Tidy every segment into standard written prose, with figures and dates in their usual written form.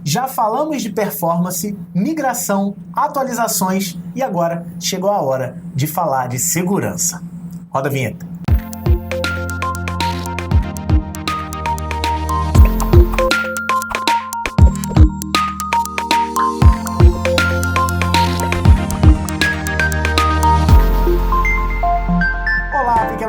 Já falamos de performance, migração, atualizações e agora chegou a hora de falar de segurança. Roda a vinheta.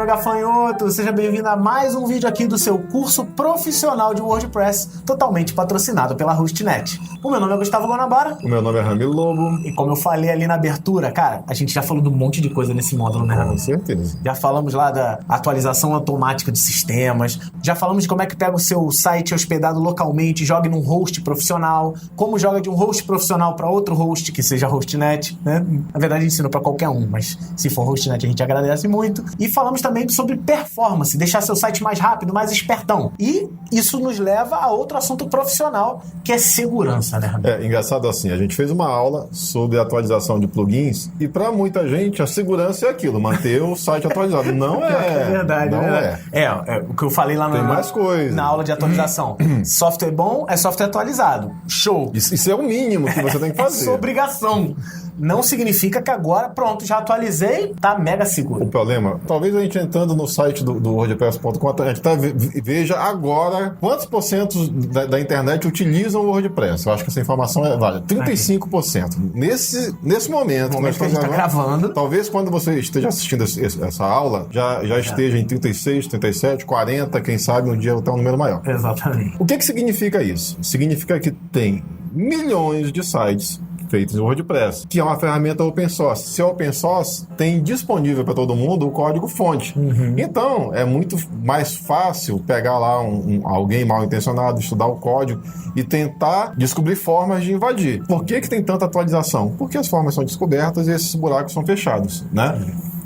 Gafanhoto, seja bem-vindo a mais um vídeo aqui do seu curso profissional de WordPress, totalmente patrocinado pela HostNet. O meu nome é Gustavo Guanabara. O meu nome é Ramiro Lobo. E como eu falei ali na abertura, cara, a gente já falou de um monte de coisa nesse módulo, né, Ramiro? Com certeza. Já falamos lá da atualização automática de sistemas, já falamos de como é que pega o seu site hospedado localmente, joga num host profissional, como joga de um host profissional para outro host, que seja HostNet, né? Na verdade, ensino para qualquer um, mas se for HostNet a gente agradece muito. E falamos também sobre performance, deixar seu site mais rápido, mais espertão. E isso nos leva a outro assunto profissional, que é segurança, né, Ramiro? É engraçado assim, a gente fez uma aula sobre atualização de plugins e para muita gente a segurança é aquilo, manter o site atualizado. Não é. É verdade, não é. É o que eu falei lá Tem mais coisa. Na aula de atualização. Software bom é software atualizado. Show. Isso é o mínimo que você tem que fazer. É sua obrigação. Não significa que agora, pronto, já atualizei, tá mega seguro. O problema, talvez a gente entrando no site do WordPress.com, a gente veja agora quantos porcentos da internet utilizam o WordPress. Eu acho que essa informação é válida. 35%. Nesse momento que a gente está gravando. Talvez quando você esteja assistindo essa aula, já esteja em 36, 37, 40, quem sabe um dia até um número maior. Exatamente. O que significa isso? Significa que tem milhões de sites feitos em WordPress, que é uma ferramenta open source. Se é open source, tem disponível para todo mundo o código-fonte. Então, é muito mais fácil pegar lá alguém mal intencionado, estudar o código e tentar descobrir formas de invadir. Por que tem tanta atualização? Porque as formas são descobertas e esses buracos são fechados, né?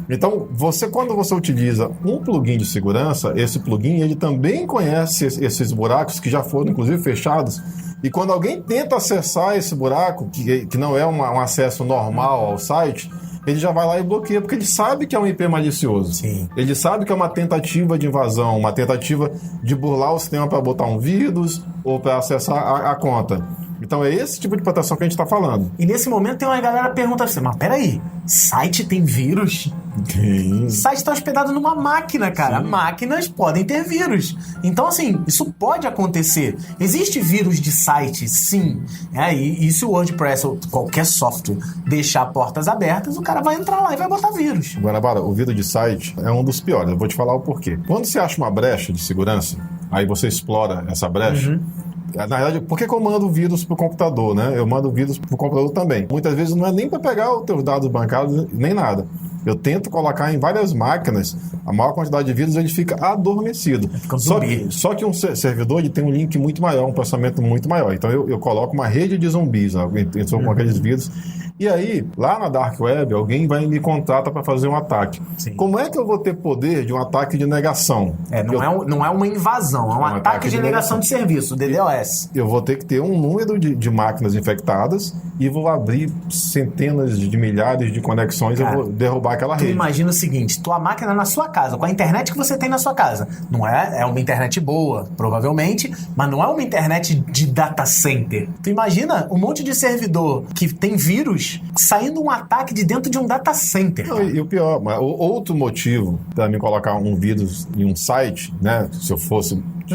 Então, quando você utiliza um plugin de segurança, esse plugin ele também conhece esses buracos que já foram, inclusive, fechados. E quando alguém tenta acessar esse buraco, que não é um acesso normal ao site, ele já vai lá e bloqueia, porque ele sabe que é um IP malicioso. Sim. Ele sabe que é uma tentativa de invasão, uma tentativa de burlar o sistema para botar um vírus ou para acessar a conta. Então é esse tipo de proteção que a gente está falando. E nesse momento tem uma galera perguntando assim, mas peraí, site tem vírus? Sim. Site está hospedado numa máquina, cara. Sim. Máquinas podem ter vírus. Então, assim, isso pode acontecer. Existe vírus de site? Sim. E se o WordPress ou qualquer software deixar portas abertas, o cara vai entrar lá e vai botar vírus. Guanabara, o vírus de site é um dos piores. Eu vou te falar o porquê. Quando você acha uma brecha de segurança, aí você explora essa brecha. Na verdade, por que eu mando vírus pro computador, né? Eu mando vírus pro computador também. Muitas vezes não é nem para pegar os teus dados bancários, nem nada. Eu tento colocar em várias máquinas, a maior quantidade de vírus ele fica adormecido. Só que um servidor ele tem um link muito maior, um processamento muito maior. Então eu coloco uma rede de zumbis, com aqueles vírus. E aí, lá na Dark Web, alguém vai me contrata para fazer um ataque. Sim. Como é que eu vou ter poder de um ataque de negação? Não é uma invasão, é um ataque de negação de serviço, DDoS. Eu vou ter que ter um número de máquinas infectadas e vou abrir centenas de milhares de conexões e vou derrubar aquela rede. Tu imagina o seguinte, tua máquina na sua casa, com a internet que você tem na sua casa, não é uma internet boa, provavelmente, mas não é uma internet de data center. Tu imagina um monte de servidor que tem vírus saindo um ataque de dentro de um data center. Não, e o pior, outro motivo para me colocar um vírus em um site, né, se eu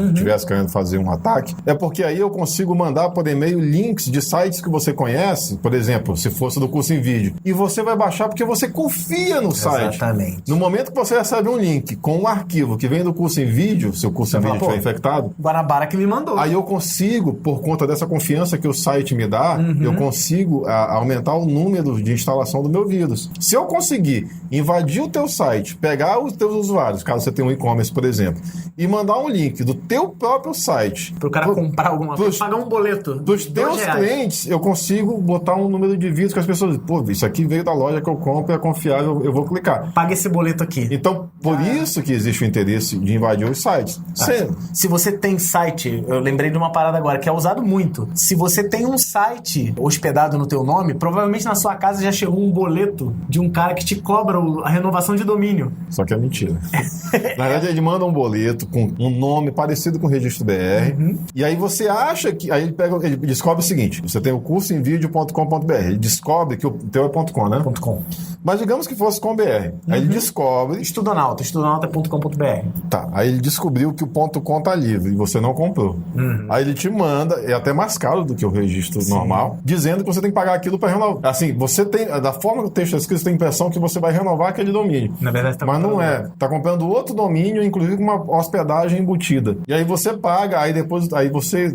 estivesse querendo fazer um ataque, é porque aí eu consigo mandar por e-mail links de sites que você conhece, por exemplo, se fosse do curso em vídeo, e você vai baixar porque você confia no site. Exatamente. No momento que você recebe um link com um arquivo que vem do curso em vídeo, se o curso em vídeo estiver infectado, Guanabara que me mandou. Aí eu consigo, por conta dessa confiança que o site me dá, eu consigo aumentar o número de instalação do meu vírus. Se eu conseguir invadir o teu site, pegar os teus usuários, caso você tenha um e-commerce, por exemplo, e mandar um link do teu próprio site pro cara comprar alguma coisa, pagar um boleto dos teus clientes, eu consigo botar um número de vírus que as pessoas dizem, pô, isso aqui veio da loja que eu compro, é confiável, eu vou clicar. Paga esse boleto aqui. Então, por isso que existe o interesse de invadir os sites. Se você tem site, eu lembrei de uma parada agora, que é usado muito. Se você tem um site hospedado no teu nome, provavelmente na sua casa já chegou um boleto de um cara que te cobra a renovação de domínio. Só que é mentira. Na verdade, ele manda um boleto com um nome parecido parecido com o registro BR. E aí você acha que... Aí ele descobre o seguinte, você tem o curso em vídeo.com.br, ele descobre que o teu é .com, né? .com. Mas digamos que fosse com BR. Aí ele descobre... Estudonauta.com.br. Tá, aí ele descobriu que o .com tá livre e você não comprou. Aí ele te manda, é até mais caro do que o registro normal, dizendo que você tem que pagar aquilo para renovar. Assim, você tem, da forma que o texto é escrito, você tem a impressão que você vai renovar aquele domínio. Na verdade, mas não é. Tá comprando outro domínio, inclusive com uma hospedagem embutida. E aí você paga, aí depois,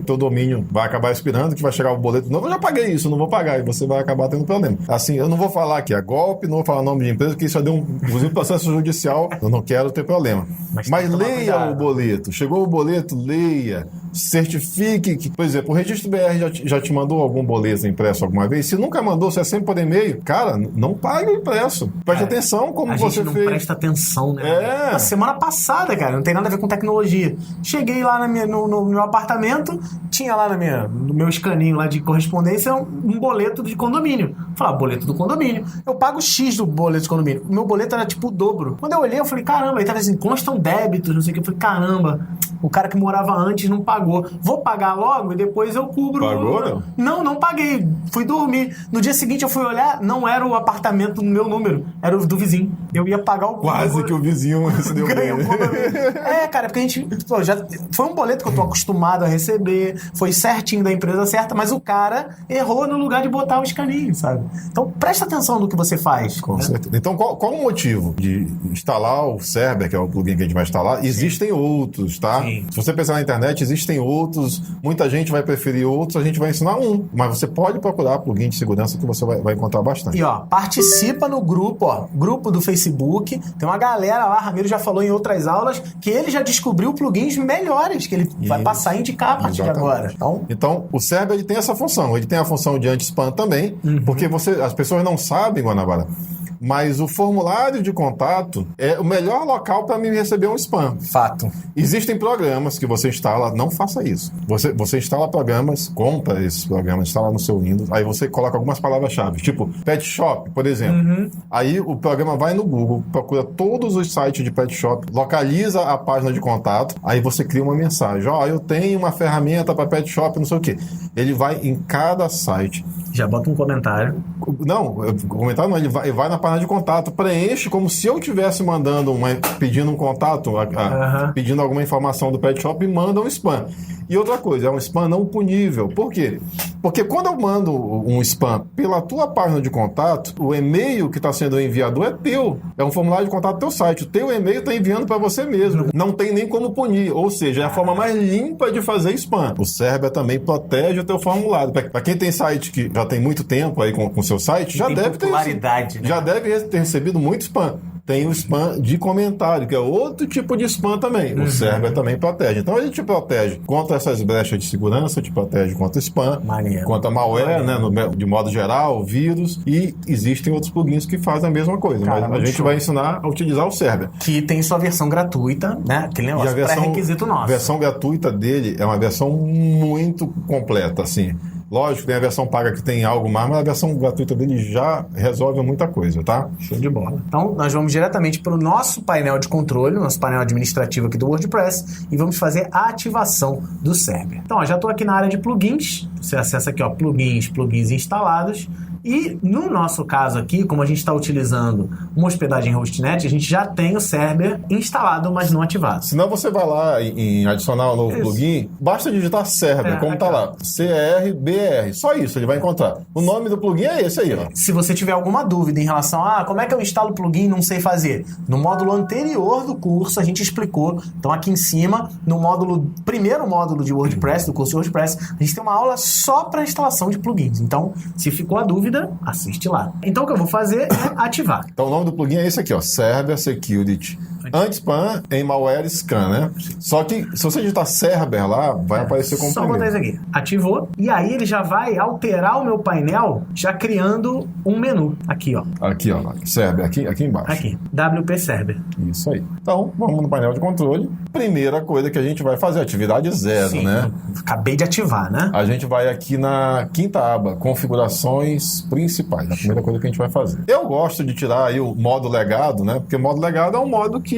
teu domínio vai acabar expirando, que vai chegar o boleto novo. Eu já paguei isso, não vou pagar. E você vai acabar tendo problema. Assim, eu não vou falar que é golpe, não vou falar nome de empresa, porque isso já deu inclusive processo judicial. Eu não quero ter problema. Mas leia o boleto. Chegou o boleto, leia. Certifique que, por exemplo, o registro BR já te mandou algum boleto impresso alguma vez? Se nunca mandou, se é sempre por e-mail, cara, não pague o impresso. Preste atenção como você fez. A gente não presta atenção, né? Na semana passada, cara, não tem nada a ver com tecnologia. Cheguei lá no meu apartamento, tinha lá no meu escaninho lá de correspondência um boleto de condomínio. Falei, boleto do condomínio. Eu pago X do boleto de condomínio. O meu boleto era tipo o dobro. Quando eu olhei, eu falei, caramba, aí tava assim, constam débitos, não sei o que. Eu falei, caramba, o cara que morava antes não pagou. Vou pagar logo e depois eu cubro. Pagou, não? Não paguei. Fui dormir. No dia seguinte eu fui olhar, não era o apartamento no meu número, era o do vizinho. Eu ia pagar o... Quase que o vizinho recebeu ganhou. Cara, porque a gente... foi um boleto que eu tô acostumado a receber, foi certinho da empresa certa, mas o cara errou no lugar de botar o escaninho, sabe? Então presta atenção no que você faz. Com certeza. Então qual o motivo de instalar o Cerber, que é o plugin que a gente vai instalar? Existem outros, tá? Sim. Se você pensar na internet, existem outros, muita gente vai preferir outros, a gente vai ensinar um, mas você pode procurar plugin de segurança que você vai encontrar bastante. E participa no grupo do Facebook, tem uma galera lá, Ramiro já falou em outras aulas, que ele já descobriu plugins melhores, que ele vai passar a indicar a partir de agora. Então, o Cerber ele tem essa função, ele tem a função de anti-spam também, porque as pessoas não sabem, Guanabara, mas o formulário de contato é o melhor local para mim receber um spam. Fato. Existem programas que você instala, não faça isso. Você instala programas, compra esses programas, instala no seu Windows, aí você coloca algumas palavras-chave, tipo Pet Shop, por exemplo. Aí o programa vai no Google, procura todos os sites de Pet Shop, localiza a página de contato, aí você cria uma mensagem. Eu tenho uma ferramenta para Pet Shop, não sei o quê. Ele vai em cada site. Já bota um comentário. Não, comentário não, ele vai na página de contato, preenche como se eu estivesse pedindo um contato, pedindo alguma informação do Pet Shop e manda um spam. E outra coisa, é um spam não punível. Por quê? Porque quando eu mando um spam pela tua página de contato, o e-mail que está sendo enviado é teu. É um formulário de contato do teu site. O teu e-mail está enviando para você mesmo. Não tem nem como punir. Ou seja, é a forma mais limpa de fazer spam. O Cerber também protege o teu formulário. Para quem tem site que já tem muito tempo aí com o seu site, já deve ter recebido muito spam. Tem o spam de comentário, que é outro tipo de spam também. O Cerber também protege. Então ele te protege contra essas brechas de segurança, te protege contra spam, contra malware, né, de modo geral, vírus, e existem outros plugins que fazem a mesma coisa. Mas a gente vai ensinar a utilizar o Cerber. Que tem sua versão gratuita, né? Aquele negócio pré-requisito nosso. A versão gratuita dele é uma versão muito completa, assim. Lógico, tem a versão paga que tem algo mais, mas a versão gratuita dele já resolve muita coisa, tá? Show de bola. Então, nós vamos diretamente para o nosso painel de controle, nosso painel administrativo aqui do WordPress, e vamos fazer a ativação do Cerber. Então, já estou aqui na área de plugins. Você acessa aqui, plugins instalados. E no nosso caso aqui, como a gente está utilizando uma hospedagem hostnet, a gente já tem o Cerber instalado, mas não ativado. Senão você vai lá em adicionar um novo plugin, basta digitar Cerber, como está lá, CRBR, só isso ele vai encontrar. O nome do plugin é esse aí, ó. Se você tiver alguma dúvida em relação a como é que eu instalo o plugin e não sei fazer, no módulo anterior do curso a gente explicou. Então aqui em cima, no primeiro módulo de WordPress, do curso de WordPress, a gente tem uma aula só para instalação de plugins. Então, se ficou a dúvida, assiste lá. Então o que eu vou fazer é ativar. Então o nome do plugin é esse aqui, ó, Cerber Security Anti-Spam em Malware Scan, né? Só que se você digitar Cerber lá, vai aparecer como só botar isso aqui. Ativou. E aí ele já vai alterar o meu painel, já criando um menu. Aqui, ó. Aqui, ó. Cerber, aqui embaixo. Aqui. WP Cerber. Isso aí. Então, vamos no painel de controle. Primeira coisa que a gente vai fazer, atividade 0, né? Acabei de ativar, né? A gente vai aqui na quinta aba, configurações principais. A primeira coisa que a gente vai fazer. Eu gosto de tirar aí o modo legado, né? Porque o modo legado é um modo que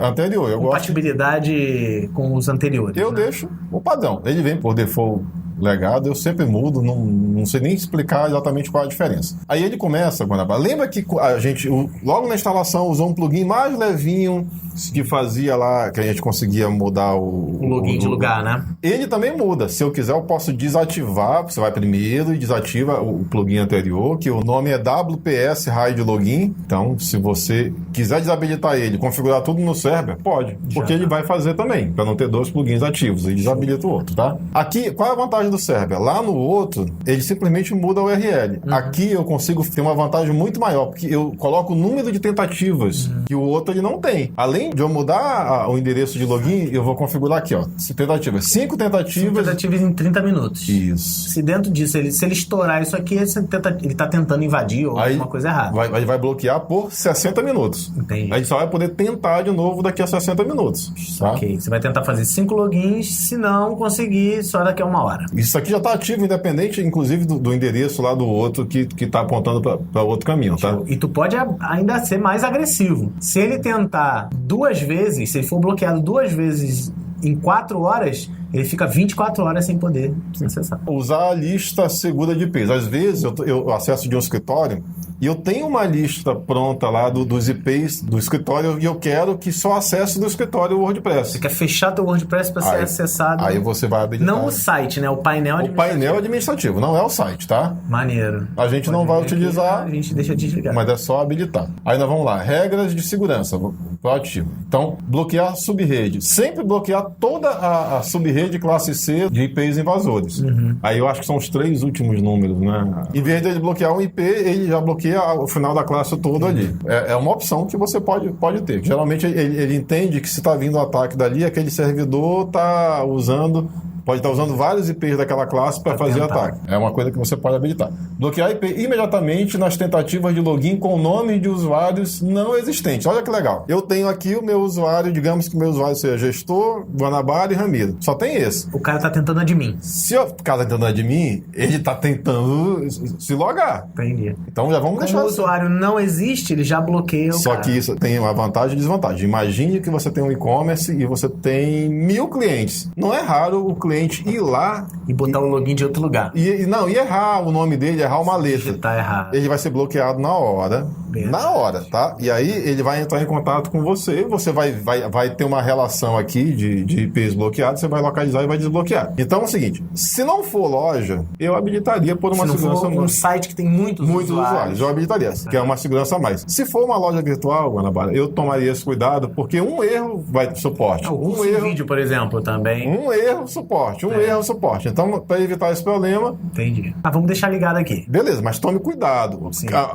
anterior. Eu compatibilidade com os anteriores. Eu deixo o padrão. Ele vem por default legado, eu sempre mudo, não sei nem explicar exatamente qual a diferença. Aí ele começa, Guanabara. Lembra que a gente, logo na instalação, usou um plugin mais levinho que fazia lá, que a gente conseguia mudar o login de lugar, né? Ele também muda. Se eu quiser, eu posso desativar. Você vai primeiro e desativa o plugin anterior, que o nome é WPS Hide Login. Então, se você quiser desabilitar ele, configurar tudo no server, pode. Porque ele vai fazer também, para não ter dois plugins ativos. Ele desabilita o outro, tá? Aqui, qual é a vantagem do server? Lá no outro, ele simplesmente muda a URL. Aqui eu consigo ter uma vantagem muito maior, porque eu coloco o número de tentativas que o outro ele não tem. Além de eu mudar o endereço de login, eu vou configurar aqui, ó. Tentativas. 5 tentativas. 5 tentativas em 30 minutos. Isso. Se dentro disso, se ele estourar isso aqui, ele tá tentando invadir ou alguma coisa errada. Vai bloquear por 60 minutos. Entendi. Aí só vai poder tentar de novo daqui a 60 minutos. Tá? Ok. Você vai tentar fazer 5 logins, se não conseguir, só daqui a 1 hora. Isso aqui já está ativo, independente, inclusive, do endereço lá do outro que está apontando para outro caminho, tá? E tu pode ainda ser mais agressivo. Se ele tentar 2 vezes, se ele for bloqueado 2 vezes em 4 horas, ele fica 24 horas sem poder acessar. Usar a lista segura de IPs. Às vezes eu acesso de um escritório e eu tenho uma lista pronta lá dos IPs do escritório e eu quero que só acesse do escritório o WordPress. Você quer fechar teu WordPress para ser acessado. Aí você vai habilitar. Não o site, né? O painel administrativo. O painel administrativo, não é o site, tá? Maneiro. A gente não vai utilizar. A gente deixa desligado. Mas é só habilitar. Aí nós vamos lá. Regras de segurança. Proativo. Então, bloquear subrede. Sempre bloquear toda a subrede classe C de IPs invasores. Aí eu acho que são os 3 últimos números, né? Em vez de ele bloquear um IP, ele já bloqueia o final da classe todo ali. É uma opção que você pode ter. Geralmente ele entende que se está vindo um ataque dali, aquele servidor está usando... Pode estar usando vários IPs daquela classe para fazer ataque. É uma coisa que você pode habilitar. Bloquear IP imediatamente nas tentativas de login com nome de usuários não existentes. Olha que legal. Eu tenho aqui o meu usuário, digamos que o meu usuário seja Gestor, Guanabara e Ramiro. Só tem esse. O cara está tentando admin. Se o cara está tentando admin, ele está tentando se logar. Entendi. Então já vamos deixar... Como o usuário não existe, ele já bloqueia o Só cara. que isso tem uma vantagem e desvantagem. Imagine que você tem um e-commerce e você tem 1000 clientes. Não é raro o cliente ir lá e botar o login de outro lugar. E errar o nome dele, errar uma letra. Digitar errado. Ele vai ser bloqueado na hora. Verdade. Na hora, tá? E aí ele vai entrar em contato com você, você vai ter uma relação aqui de IPs bloqueados, você vai localizar e vai desbloquear. Então é o seguinte, se não for loja, eu habilitaria por uma segurança... Se não for um site que tem muitos usuários, eu habilitaria, que é uma segurança a mais. Se for uma loja virtual, Guanabara, eu tomaria esse cuidado, porque um erro vai pro suporte. Um vídeo, por exemplo, também. Um erro, suporte. Erro, suporte. Então, para evitar esse problema... Entendi. Vamos deixar ligado aqui. Beleza, mas tome cuidado.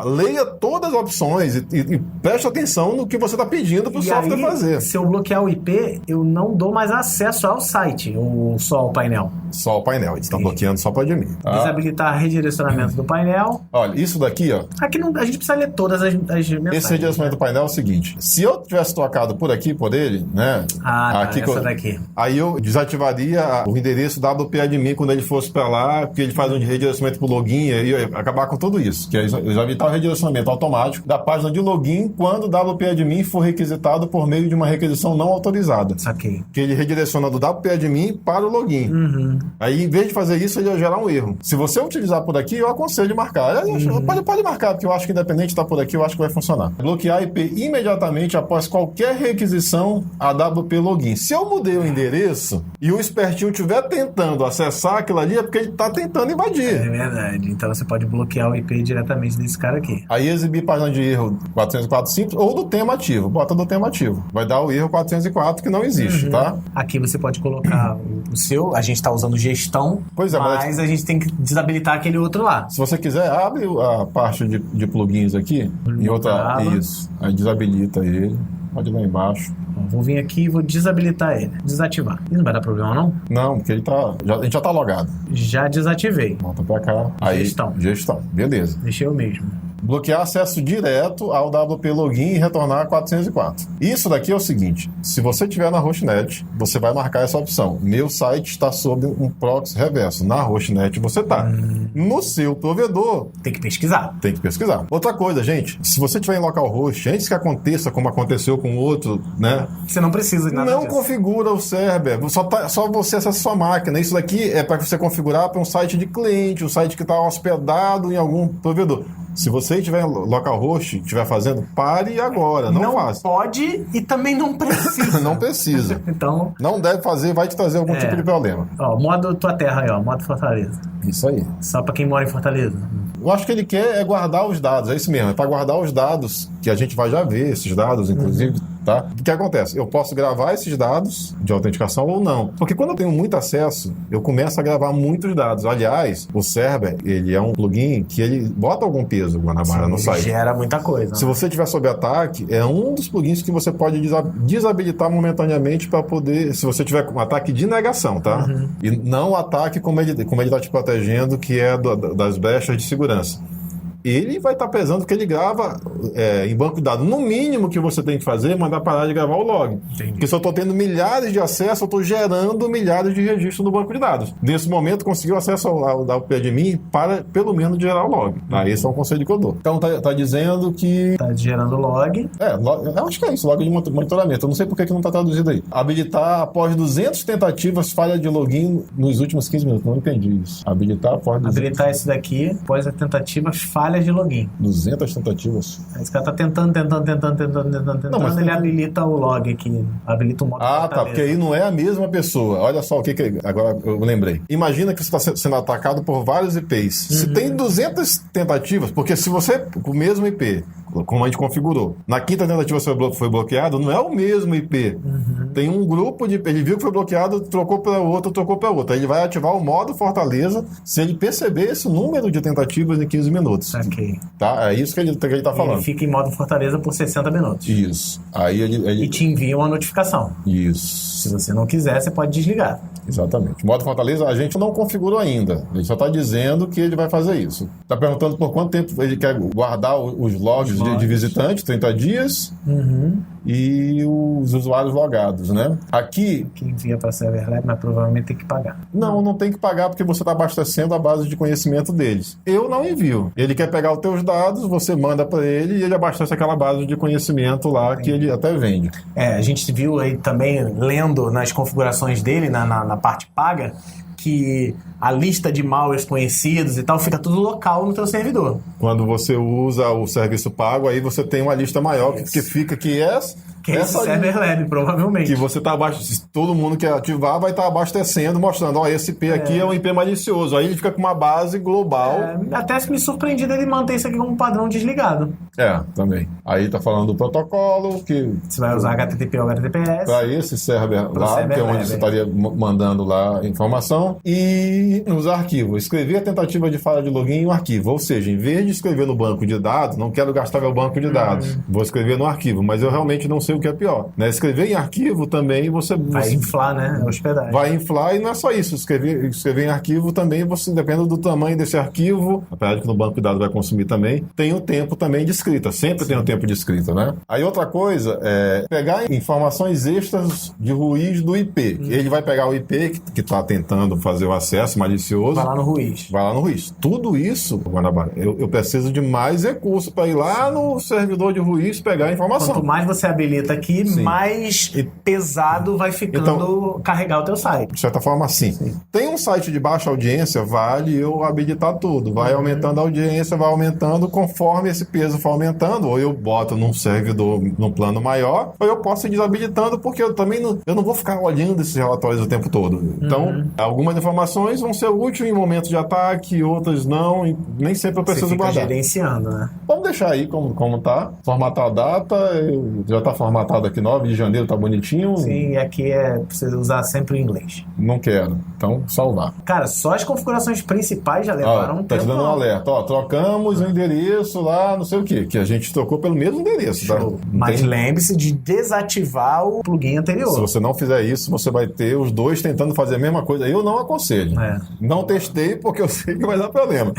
Leia todas as opções e preste atenção no que você está pedindo para o software fazer. Se eu bloquear o IP, eu não dou mais acesso ao site, ou só ao painel. Só o painel. Eles estão bloqueando só para admin. Desabilitar redirecionamento do painel. Olha, isso daqui, ó. Aqui a gente precisa ler todas as mensagens. Esse redirecionamento do painel é o seguinte. Se eu tivesse tocado por ele, né? Essa daqui. Aí eu desativaria o endereço WP-admin quando ele fosse para lá, porque ele faz um redirecionamento pro login e aí acabar com tudo isso. Que é evitar o redirecionamento automático da página de login quando o WP-admin for requisitado por meio de uma requisição não autorizada. Saquei. Que ele redireciona do WP-admin para o login. Aí, em vez de fazer isso, ele vai gerar um erro. Se você utilizar por aqui, eu aconselho marcar. Pode marcar, porque eu acho que independente de estar por aqui, eu acho que vai funcionar. Bloquear IP imediatamente após qualquer requisição AWP login. Se eu mudei o endereço e o espertinho estiver tentando acessar aquilo ali, é porque ele está tentando invadir. É verdade. Então você pode bloquear o IP diretamente desse cara aqui. Aí exibir página de erro 404 simples ou do tema ativo. Bota do tema ativo. Vai dar o erro 404 que não existe, tá? Aqui você pode colocar o seu. A gente está usando gestão, pois é, mas a gente tem que desabilitar aquele outro lá. Se você quiser, abre a parte de plugins aqui e outra. Isso. Aí desabilita ele. Pode ir lá embaixo. Vou vir aqui e vou desabilitar ele. Desativar. Isso não vai dar problema, não? Não, porque ele tá... a gente já tá logado. Já desativei. Volta pra cá. Aí, Gestão. Beleza. Deixei eu mesmo. bloquear acesso direto ao WP Login e retornar a 404. Isso daqui é o seguinte, se você estiver na hostnet, você vai marcar essa opção. Meu site está sob um proxy reverso. Na hostnet você está. No seu provedor... Tem que pesquisar. Tem que pesquisar. Outra coisa, gente, se você estiver em localhost, antes que aconteça como aconteceu com o outro, né? Você não precisa de nada Não disso. configura o server. Só você acessa a sua máquina. Isso daqui é para você configurar para um site de cliente, um site que está hospedado em algum provedor. Se você estiver em localhost, estiver fazendo, pare agora. Não faça. Pode e também não precisa. Não precisa. Então... Não deve fazer, vai te trazer algum tipo de problema. Ó, modo tua terra aí, ó. Modo Fortaleza. Isso aí. Só pra quem mora em Fortaleza. Eu acho que ele quer é guardar os dados, é isso mesmo, é para guardar os dados, que a gente vai já ver esses dados, inclusive, tá? O que acontece? Eu posso gravar esses dados de autenticação ou não. Porque quando eu tenho muito acesso, eu começo a gravar muitos dados. Aliás, o Cerber, ele é um plugin que ele bota algum peso, Guanabara, no site. Gera muita coisa. Se você estiver sob ataque, é um dos plugins que você pode desabilitar momentaneamente para poder, se você tiver um ataque de negação, tá? E não ataque como ele está te protegendo, que é das brechas de segurança. Ele vai estar pesando porque ele grava em banco de dados. No mínimo que você tem que fazer é mandar parar de gravar o log. Entendi. Porque se eu estou tendo milhares de acessos, eu estou gerando milhares de registros no banco de dados. Nesse momento, conseguiu acesso ao WP-admin para, pelo menos, gerar o log. Esse é um conselho que eu dou. Então, tá dizendo que... Tá gerando log. Eu acho que é isso, log de monitoramento. Eu não sei por que não está traduzido aí. Habilitar após 200 tentativas, falha de login nos últimos 15 minutos. Não entendi isso. Habilitar após 200... Habilitar isso daqui após a tentativa, falhas de login. 200 tentativas? Esse cara tá tentando, Não, mas ele habilita o log aqui. Habilita o modo tá, Fortaleza. porque aí não é a mesma pessoa. Olha só o que agora eu lembrei. Imagina que você está sendo atacado por vários IPs. Se tem 200 tentativas, porque se você, com o mesmo IP, como a gente configurou, na quinta tentativa foi bloqueado, não é o mesmo IP. Tem um grupo de IP, ele viu que foi bloqueado, trocou para outro. Aí ele vai ativar o modo Fortaleza se ele perceber esse número de tentativas em 15 minutos. Ok. Tá? É isso que ele tá falando. Ele fica em modo Fortaleza por 60 minutos. Isso. Aí ele... E te envia uma notificação. Isso. Se você não quiser, você pode desligar. Exatamente. O modo Fortaleza a gente não configurou ainda. Ele só está dizendo que ele vai fazer isso. Está perguntando por quanto tempo ele quer guardar os logs de visitante, 30 dias, e os usuários logados, né? Aqui... Que envia para Server Lab, mas provavelmente tem que pagar. Não tem que pagar porque você está abastecendo a base de conhecimento deles. Eu não envio. Ele quer pegar os teus dados, você manda para ele e ele abastece aquela base de conhecimento lá que ele até vende. A gente viu aí também, lendo nas configurações dele, na parte paga, que a lista de malwares conhecidos e tal fica tudo local no teu servidor. Quando você usa o serviço pago, aí você tem uma lista maior que fica Que é esse Server Lab, provavelmente. Que você está abastecendo. Todo mundo que ativar vai estar abastecendo, mostrando, esse IP aqui é um IP malicioso. Aí ele fica com uma base global. Até se me surpreender dele manter isso aqui como padrão desligado. Também. Aí tá falando do protocolo, que... Você vai usar HTTP ou HTTPS. Para esse server lá, que é onde você estaria mandando lá a informação. E os arquivos. Escrever a tentativa de falha de login em um arquivo. Ou seja, em vez de escrever no banco de dados, não quero gastar meu banco de dados. Vou escrever no arquivo. Mas eu realmente não sei o que é pior. Né? Escrever em arquivo também vai inflar, né? A hospedagem. Vai inflar e não é só isso. Escrever em arquivo também, você depende do tamanho desse arquivo, apesar de que no banco de dados vai consumir também, tem o tempo também de escrita. Sempre tem o tempo de escrita, né? Aí outra coisa é pegar informações extras de ruíz do IP. Ele vai pegar o IP que está tentando fazer o acesso malicioso. Vai lá no ruiz. Tudo isso, Guanabara, eu preciso de mais recursos para ir lá no servidor de ruiz pegar a informação. Quanto mais você habilita aqui, mais pesado vai ficando carregar o teu site. De certa forma, sim. Tem um site de baixa audiência, vale eu habilitar tudo. Vai aumentando a audiência, vai aumentando conforme esse peso for aumentando. Ou eu boto num servidor num plano maior, ou eu posso ir desabilitando, porque eu também não vou ficar olhando esses relatórios o tempo todo. Então, algumas informações vão ser úteis em momentos de ataque, outras não, e nem sempre eu preciso guardar. Você fica gerenciando, né? Vamos deixar aí como tá. Formatar a data, já tá formatado aqui, 9 de janeiro, tá bonitinho. Sim, e aqui precisa usar sempre o inglês. Não quero, então salvar. Cara, só as configurações principais já levaram um tá tempo. te dando um alerta. Trocamos o endereço lá, não sei o que a gente trocou pelo mesmo endereço. Tá? Mas lembre-se de desativar o plugin anterior. Se você não fizer isso, você vai ter os dois tentando fazer a mesma coisa. Eu não aconselho. Não testei porque eu sei que vai dar problema.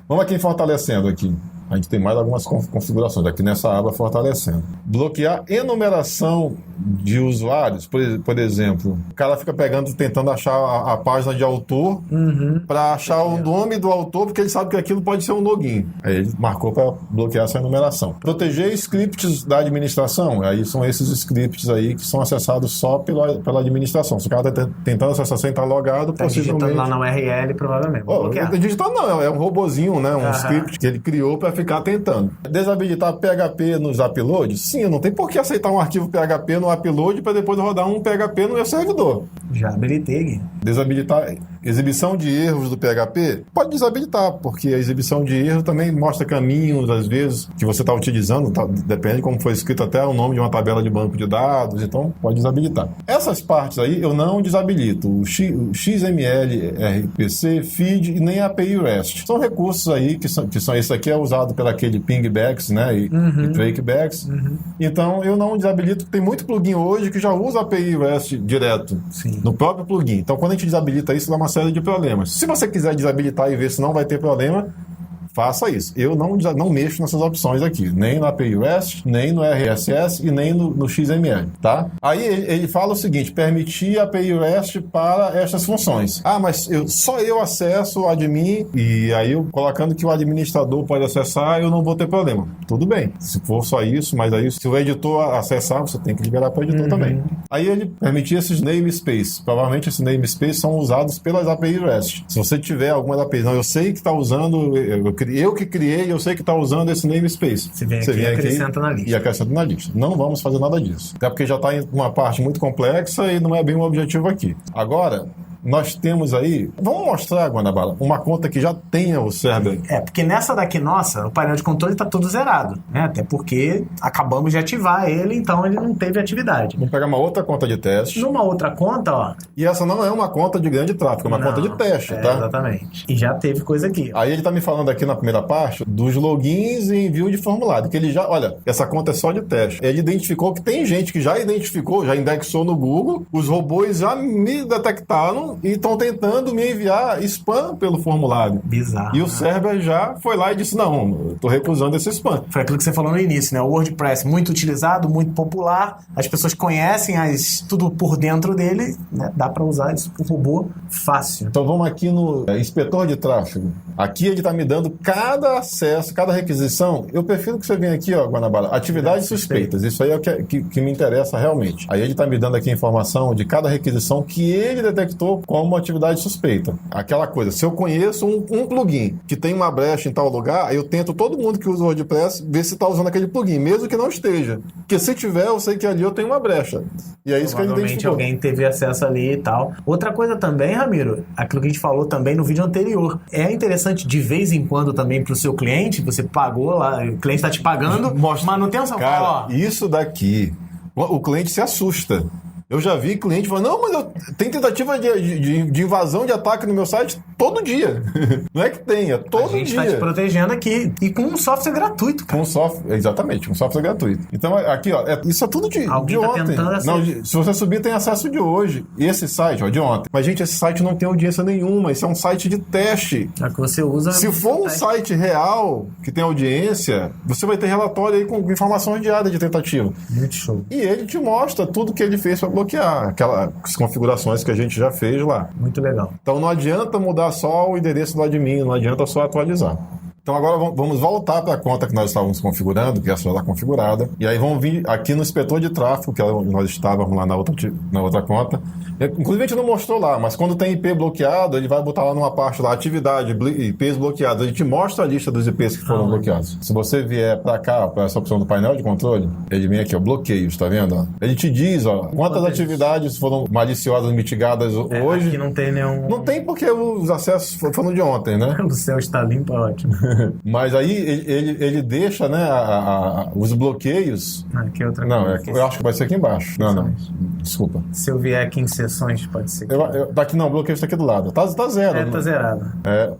Vamos aqui fortalecendo aqui. A gente tem mais algumas configurações aqui nessa aba fortalecendo. Bloquear enumeração de usuários, por exemplo, o cara fica tentando achar a página de autor para achar o nome do autor, porque ele sabe que aquilo pode ser um login. Aí ele marcou para bloquear essa enumeração. Proteger scripts da administração, aí são esses scripts aí que são acessados só pela administração. Se o cara está tentando acessar sem estar logado, possivelmente... digitando lá na URL, provavelmente. Digitando não, é um robozinho, né? Um script que ele criou para ficar tentando. Desabilitar PHP nos uploads? Sim, não tem por que aceitar um arquivo PHP no upload para depois rodar um PHP no meu servidor. Já habilitei. Desabilitar exibição de erros do PHP? Pode desabilitar, porque a exibição de erro também mostra caminhos, às vezes, que você está utilizando, depende de como foi escrito até o nome de uma tabela de banco de dados, então pode desabilitar. Essas partes aí eu não desabilito. O XML, RPC, feed e nem a API REST. São recursos aí que são esse aqui é usado pelo aquele pingbacks, né, e trackbacks. Então eu não desabilito. Tem muito plugin hoje que já usa a API REST direto. Sim. No próprio plugin. Então quando a gente desabilita isso, dá uma série de problemas. Se você quiser desabilitar e ver se não vai ter problema, faça isso. Eu não mexo nessas opções aqui, nem no API REST, nem no RSS e nem no XML, tá? Aí ele fala o seguinte: permitir a API REST para estas funções. Mas só eu acesso o admin, e aí eu colocando que o administrador pode acessar, eu não vou ter problema. Tudo bem, se for só isso, mas aí se o editor acessar, você tem que liberar para o editor também. Aí ele permitir esses namespace. Provavelmente esses namespace são usados pelas API REST. Se você tiver alguma API, eu sei que está usando, eu que criei, eu sei que está usando esse namespace. Você vem aqui e acrescenta na lista. E acrescenta na lista. Não vamos fazer nada disso. Até porque já está em uma parte muito complexa e não é bem o objetivo aqui. Agora, nós temos aí... Vamos mostrar, Guanabara, uma conta que já tenha o server. Porque nessa daqui nossa, o painel de controle está todo zerado, né? Até porque acabamos de ativar ele, então ele não teve atividade. Vamos pegar uma outra conta de teste. Numa outra conta, ó... E essa não é uma conta de grande tráfego, é uma conta de teste, tá? Exatamente. E já teve coisa aqui. Aí ele tá me falando aqui na primeira parte dos logins e envio de formulário, que ele já... Olha, essa conta é só de teste. Ele identificou que tem gente que já identificou, já indexou no Google, os robôs já me detectaram e estão tentando me enviar spam pelo formulário. Bizarro. E o server já foi lá e disse, não, eu tô recusando esse spam. Foi aquilo que você falou no início, né? O WordPress muito utilizado, muito popular, as pessoas conhecem tudo por dentro dele, né? Dá para usar isso por robô fácil. Então vamos aqui no inspetor de tráfego. Aqui ele está me dando cada acesso, cada requisição. Eu prefiro que você venha aqui, ó, Guanabara, atividades suspeitas. Isso aí é o que me interessa realmente. Aí ele está me dando aqui a informação de cada requisição que ele detectou como atividade suspeita. Aquela coisa, se eu conheço um plugin que tem uma brecha em tal lugar, eu tento todo mundo que usa o WordPress ver se está usando aquele plugin, mesmo que não esteja. Porque se tiver, eu sei que ali eu tenho uma brecha. E é isso que ele identificou. Alguém teve acesso ali e tal. Outra coisa também, Ramiro, aquilo que a gente falou também no vídeo anterior. É interessante de vez em quando também para o seu cliente, você pagou lá, o cliente está te pagando, manutenção. Cara, isso daqui, o cliente se assusta. Eu já vi cliente falando, não, mas tem tentativa de invasão de ataque no meu site todo dia. Não é que tenha, todo dia. A gente está te protegendo aqui. E com um software gratuito, cara. Exatamente, um software gratuito. Então, aqui, ó, isso é tudo de ontem. Não, se você subir, tem acesso de hoje. E esse site, ó, de ontem. Mas, gente, esse site não tem audiência nenhuma. Isso é um site de teste. É que você usa... Se for um site real, que tem audiência, você vai ter relatório aí com informações diárias de tentativa. Muito show. E ele te mostra tudo que ele fez para bloquear aquelas configurações que a gente já fez lá. Muito legal. Então não adianta mudar só o endereço do admin, não adianta só atualizar. Então agora vamos voltar para a conta que nós estávamos configurando, que essa já está configurada, e aí vamos vir aqui no inspetor de tráfego, que nós estávamos lá na outra conta. Inclusive a gente não mostrou lá, mas quando tem IP bloqueado, ele vai botar lá numa parte lá, atividade, IPs bloqueados. A gente mostra a lista dos IPs que foram bloqueados. Se você vier para cá, para essa opção do painel de controle, ele vem aqui, ó, bloqueios, tá vendo? Ele te diz, ó, quantas atividades foram maliciosas, mitigadas hoje. Aqui não tem nenhum... Não tem porque os acessos foram de ontem, né? O céu está limpo, é ótimo. Mas aí ele deixa, né, os bloqueios... Aqui é outra não, coisa. Eu acho que vai ser aqui embaixo. Não, desculpa. Se eu vier aqui em sessões, pode ser. Daqui não, o bloqueio está aqui do lado. Tá zero. Tá zerado.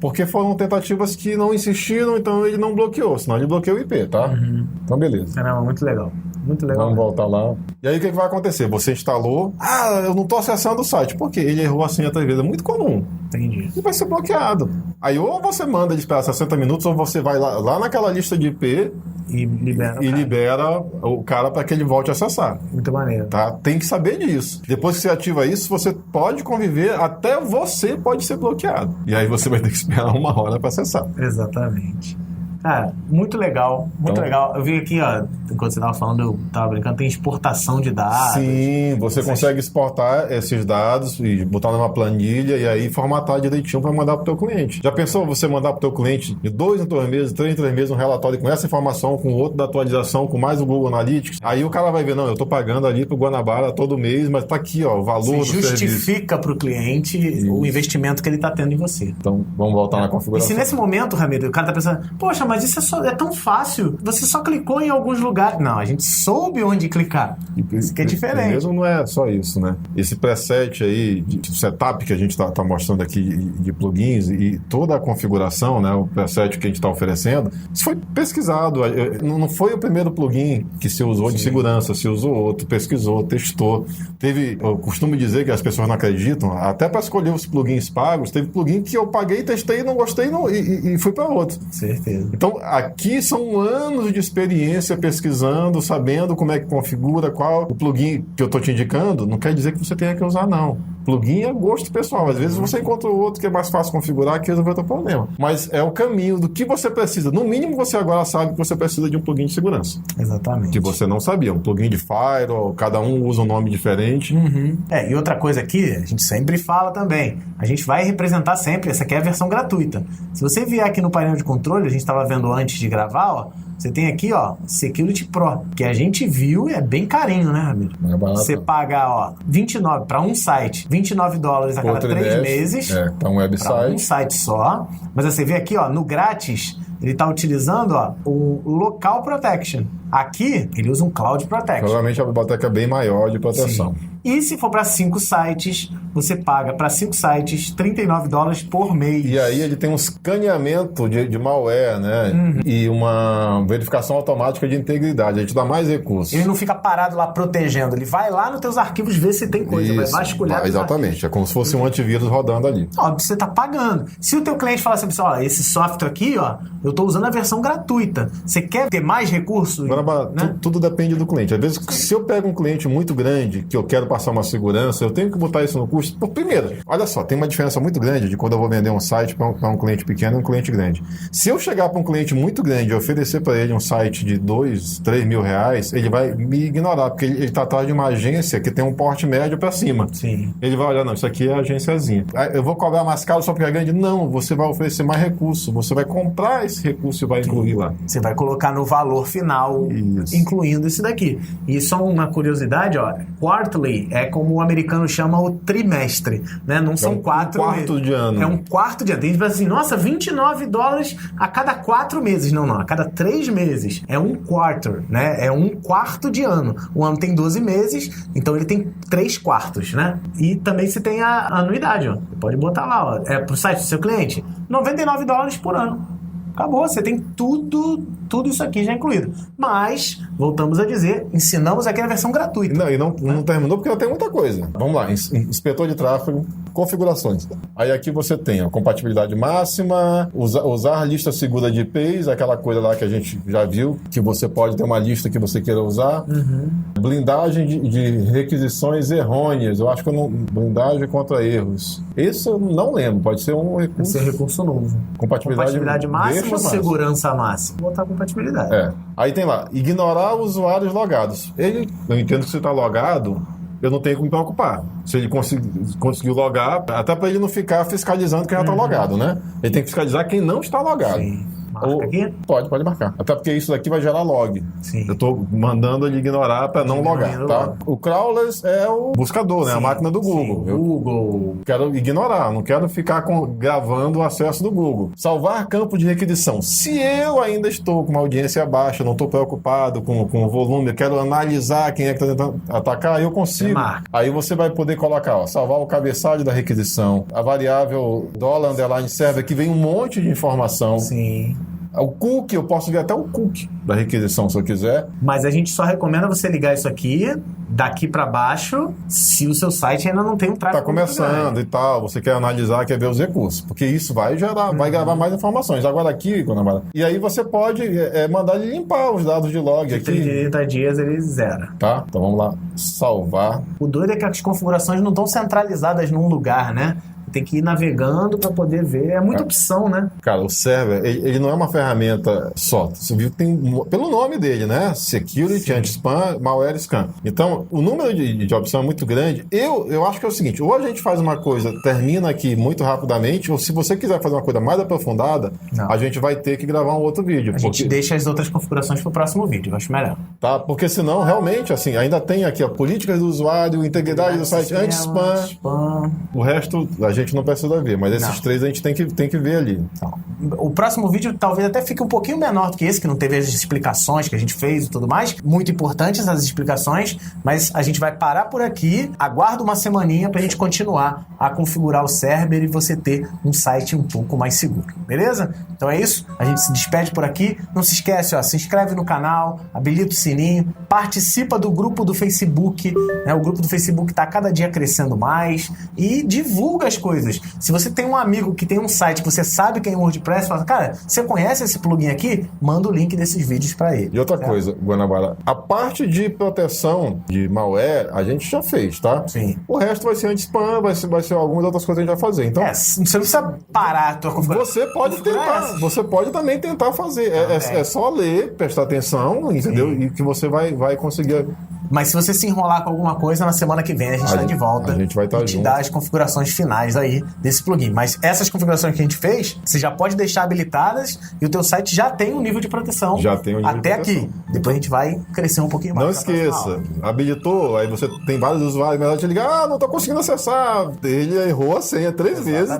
Porque foram tentativas que não insistiram, então ele não bloqueou, senão ele bloqueou o IP, tá? Então beleza. Caramba, muito legal. muito legal. Vamos voltar lá. E aí o que vai acontecer? Você instalou, eu não estou acessando o site. Por quê? Ele errou a senha 3 vezes. É muito comum. Entendi. E vai ser bloqueado. Aí ou você manda ele esperar 60 minutos, ou você vai lá naquela lista de IP E libera o cara para que ele volte a acessar. Muito maneiro. Tá? Tem que saber disso. Depois que você ativa isso, você pode conviver, até você pode ser bloqueado. E aí você vai ter que esperar 1 hora para acessar. Exatamente. Cara, muito legal, muito legal. Eu vi aqui, ó, enquanto você tava falando, eu tava brincando, tem exportação de dados. Sim, você consegue exportar esses dados e botar numa planilha e aí formatar direitinho para mandar pro teu cliente. Já pensou você mandar pro teu cliente de 2 em 2 meses, 3 em 3 meses um relatório com essa informação, com outro da atualização, com mais o Google Analytics? Aí o cara vai ver, não, eu tô pagando ali pro Guanabara todo mês, mas tá aqui, ó, o valor do serviço. Justifica pro cliente o investimento que ele tá tendo em você. Então, vamos voltar na configuração. E se nesse momento, Ramiro, o cara tá pensando, poxa, mas isso é tão fácil, você só clicou em alguns lugares. Não, a gente soube onde clicar. Isso que é diferente. Mesmo não é só isso, né? Esse preset aí, de setup que a gente tá mostrando aqui de plugins e toda a configuração, né? O preset que a gente está oferecendo, isso foi pesquisado. Não foi o primeiro plugin que se usou de segurança, se usou outro, pesquisou, testou. Eu costumo dizer que as pessoas não acreditam, até para escolher os plugins pagos, teve plugin que eu paguei, testei, não gostei e fui para outro. Certeza. Então, aqui são anos de experiência pesquisando, sabendo como é que configura, qual o plugin que eu estou te indicando, não quer dizer que você tenha que usar, não. Plugin é gosto pessoal. Às vezes você encontra outro que é mais fácil configurar que resolver o teu problema. Mas é o caminho do que você precisa. No mínimo, você agora sabe que você precisa de um plugin de segurança. Exatamente. Que você não sabia. Um plugin de firewall, cada um usa um nome diferente. E outra coisa aqui, a gente sempre fala também, a gente vai representar sempre, essa aqui é a versão gratuita. Se você vier aqui no painel de controle, a gente estava vendo antes de gravar, ó, você tem aqui, ó, Security Pro, que a gente viu é bem carinho, né, Ramiro? É barato. Você pagar, ó, 29 para um site, $29 a cada 3 meses. Para um website. Para um site só. Mas você vê aqui, ó, no grátis, ele está utilizando, ó, o Local Protection. Aqui, ele usa um Cloud Protection. Provavelmente a biblioteca é bem maior de proteção. Sim. E se for para 5 sites, você paga para 5 sites $39 por mês. E aí ele tem um escaneamento de malware, né? E uma verificação automática de integridade. A gente dá mais recursos. Ele não fica parado lá protegendo. Ele vai lá nos teus arquivos ver se tem coisa. Vai vasculhar. Exatamente. É como se fosse um antivírus rodando ali. Óbvio, você está pagando. Se o teu cliente falar assim, ó, esse software aqui, ó, eu estou usando a versão gratuita. Você quer ter mais recursos? Agora, né? Tudo depende do cliente. Às vezes, se eu pego um cliente muito grande, que eu quero passar uma segurança, eu tenho que botar isso no custo. Primeiro, olha só, tem uma diferença muito grande de quando eu vou vender um site para um cliente pequeno e um cliente grande. Se eu chegar para um cliente muito grande e oferecer para ele um site de $2, $3 mil, ele vai me ignorar, porque ele está atrás de uma agência que tem um porte médio para cima. Sim. Ele vai olhar, não, isso aqui é a agênciazinha. Eu vou cobrar mais caro só porque é grande? Não, você vai oferecer mais recurso, você vai comprar esse recurso e vai incluir lá. Você vai colocar no valor final, incluindo isso daqui. E só uma curiosidade, ó, quarterly é como o americano chama o trimestre, né? Não são 4 meses. É um quarto de ano. É um quarto de ano. Tem gente que pensa assim, nossa, $29 a cada 4 meses. Não, a cada 3 meses. É um quarter, né? É um quarto de ano. O ano tem 12 meses, então ele tem 3 quartos, né? E também você tem a anuidade, ó. Você pode botar lá, ó. É pro site do seu cliente, $99 por ano. Acabou, você tem tudo isso aqui já incluído. Mas, voltamos a dizer, ensinamos aqui na versão gratuita. Não, e não terminou porque tem muita coisa. Vamos lá, inspetor de tráfego, configurações. Aí aqui você tem a compatibilidade máxima, usar lista segura de IPs, aquela coisa lá que a gente já viu, que você pode ter uma lista que você queira usar. Blindagem de requisições errôneas. Eu acho que blindagem contra erros. Isso eu não lembro, pode ser um recurso. Pode ser recurso novo. Compatibilidade máxima ou segurança máxima? Vou botar compatibilidade. Aí tem lá, ignorar usuários logados. Eu entendo que você está logado, eu não tenho que me preocupar. Se ele conseguiu logar, até para ele não ficar fiscalizando quem já está logado, né? Ele tem que fiscalizar quem não está logado. Sim. Marca aqui? Pode marcar. Até porque isso daqui vai gerar log. Sim. Eu estou mandando ele ignorar para não logar, tá? O crawlers é o buscador, né? A máquina do Google. Sim, Google. Quero ignorar, não quero ficar gravando o acesso do Google. Salvar campo de requisição. Se eu ainda estou com uma audiência baixa, não estou preocupado com o volume, eu quero analisar quem é que está tentando atacar, eu consigo. Aí você vai poder colocar, ó, salvar o cabeçalho da requisição, a variável $_server, que vem um monte de informação. Sim. O cookie, eu posso ver até o cookie da requisição se eu quiser. Mas a gente só recomenda você ligar isso aqui, daqui para baixo, se o seu site ainda não tem um tráfego. Tá começando e tal, você quer analisar, quer ver os recursos, porque isso vai gerar, vai gravar mais informações. Agora aqui, e aí você pode mandar ele limpar os dados de log de aqui. 30 dias ele zera. Tá, então vamos lá, salvar. O doido é que as configurações não estão centralizadas num lugar, né? Tem que ir navegando para poder ver. É muita opção, né? Cara, o server, ele não é uma ferramenta só. Você viu que tem, pelo nome dele, né? Security, anti-spam, malware scan. Então, o número de opção é muito grande. Eu acho que é o seguinte, ou a gente faz uma coisa, termina aqui muito rapidamente, ou se você quiser fazer uma coisa mais aprofundada, a gente vai ter que gravar um outro vídeo. A gente deixa as outras configurações pro próximo vídeo, eu acho melhor. Tá, porque senão, realmente, assim, ainda tem aqui a políticas do usuário, integridade do site, anti-spam. O resto, a gente não precisa ver, mas esses três a gente tem que ver ali. Então, o próximo vídeo talvez até fique um pouquinho menor do que esse, que não teve as explicações que a gente fez e tudo mais. Muito importantes as explicações, mas a gente vai parar por aqui. Aguarda uma semaninha pra gente continuar a configurar o server e você ter um site um pouco mais seguro. Beleza? Então é isso. A gente se despede por aqui. Não se esquece, ó, se inscreve no canal, habilita o sininho, participa do grupo do Facebook, né? O grupo do Facebook tá cada dia crescendo mais e divulga as coisas. Se você tem um amigo que tem um site que você sabe que é em WordPress, fala, cara, você conhece esse plugin aqui? Manda o link desses vídeos para ele. E outra coisa, Guanabara, a parte de proteção de malware, a gente já fez, tá? Sim. O resto vai ser anti-spam, vai ser algumas outras coisas que a gente vai fazer. Então, você não precisa parar a tua configuração. Você pode tentar, você pode também tentar fazer. É só ler, prestar atenção, entendeu? Sim. E que você vai conseguir. Mas se você se enrolar com alguma coisa, na semana que vem a gente tá de volta. A gente vai estar e te dar as configurações finais aí desse plugin. Mas essas configurações que a gente fez, você já pode deixar habilitadas e o teu site já tem um nível de proteção. Já tem um nível até de proteção. aqui. Depois a gente vai crescer um pouquinho mais. Não esqueça, habilitou, aí você tem vários usuários, mas ela te liga, não tô conseguindo acessar. Ele errou a senha 3 vezes,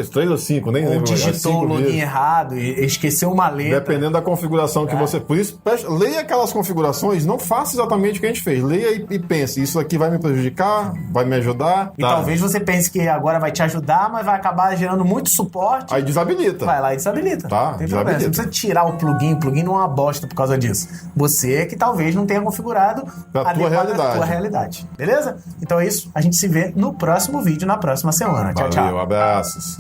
três ou 5, nem lembro. Ou digitou o login errado e esqueceu uma letra. Dependendo da configuração que você... Por isso, leia aquelas configurações, não faça exatamente o que a gente fez. Leia e pense, isso aqui vai me prejudicar, vai me ajudar. E talvez você pense que agora vai te ajudar, mas vai acabar gerando muito suporte. Aí desabilita. Vai lá e desabilita. Tá, tem problema. Você não precisa tirar o plugin não é uma bosta por causa disso. Você é que talvez não tenha configurado a tua realidade. Beleza? Então é isso. A gente se vê no próximo vídeo, na próxima semana. Tchau, tchau. Abraços.